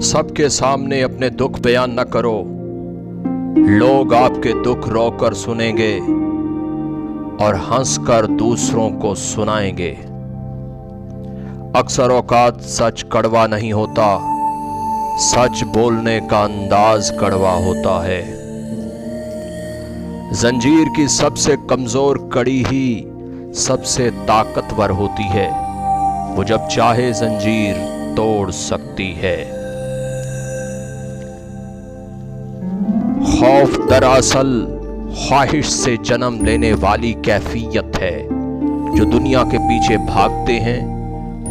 सबके सामने अपने दुख बयान न करो, लोग आपके दुख रोकर सुनेंगे और हंसकर दूसरों को सुनाएंगे। अक्सर औकात सच कड़वा नहीं होता, सच बोलने का अंदाज कड़वा होता है। जंजीर की सबसे कमजोर कड़ी ही सबसे ताकतवर होती है, वो जब चाहे जंजीर तोड़ सकती है। खौफ दरअसल ख्वाहिश से जन्म लेने वाली कैफियत है। जो दुनिया के पीछे भागते हैं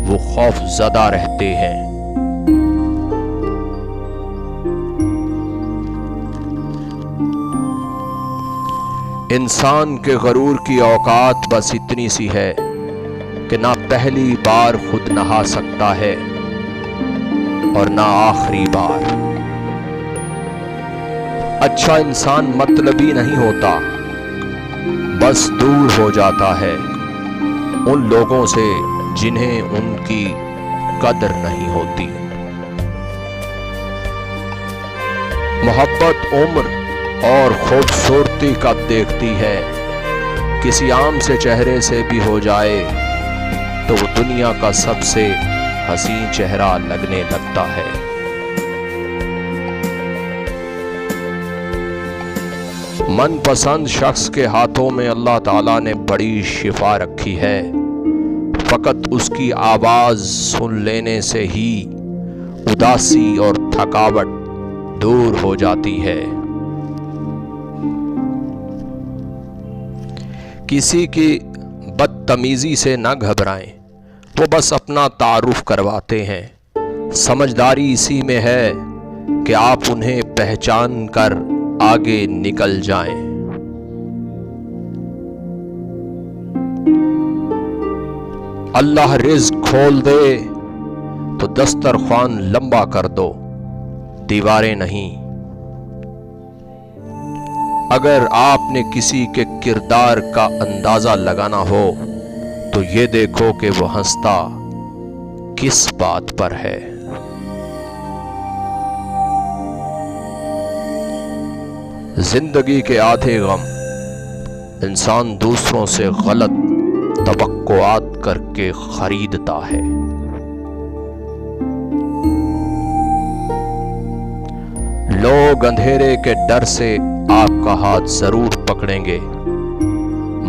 वो खौफ ज़दा रहते हैं। इंसान के गरूर की औकात बस इतनी सी है कि ना पहली बार खुद नहा सकता है और ना आखिरी बार। अच्छा इंसान मतलबी नहीं होता, बस दूर हो जाता है उन लोगों से जिन्हें उनकी कदर नहीं होती। मोहब्बत उम्र और खूबसूरती कब देखती है, किसी आम से चेहरे से भी हो जाए तो वो दुनिया का सबसे हसीन चेहरा लगने लगता है। मनपसंद शख्स के हाथों में अल्लाह ताला ने बड़ी शिफा रखी है। फकत उसकी आवाज सुन लेने से ही उदासी और थकावट दूर हो जाती है। किसी की बदतमीजी से न घबराएं, वो बस अपना तारुफ करवाते हैं। समझदारी इसी में है कि आप उन्हें पहचान कर आगे निकल जाएं। अल्लाह रिज़्क़ खोल दे तो दस्तरख्वान लंबा कर दो, दीवारें नहीं। अगर आपने किसी के किरदार का अंदाजा लगाना हो तो ये देखो कि वो हंसता किस बात पर है। जिंदगी के आधे गम इंसान दूसरों से गलत तवक्कुआत करके खरीदता है। लोग अंधेरे के डर से आपका हाथ जरूर पकड़ेंगे,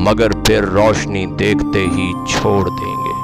मगर फिर रोशनी देखते ही छोड़ देंगे।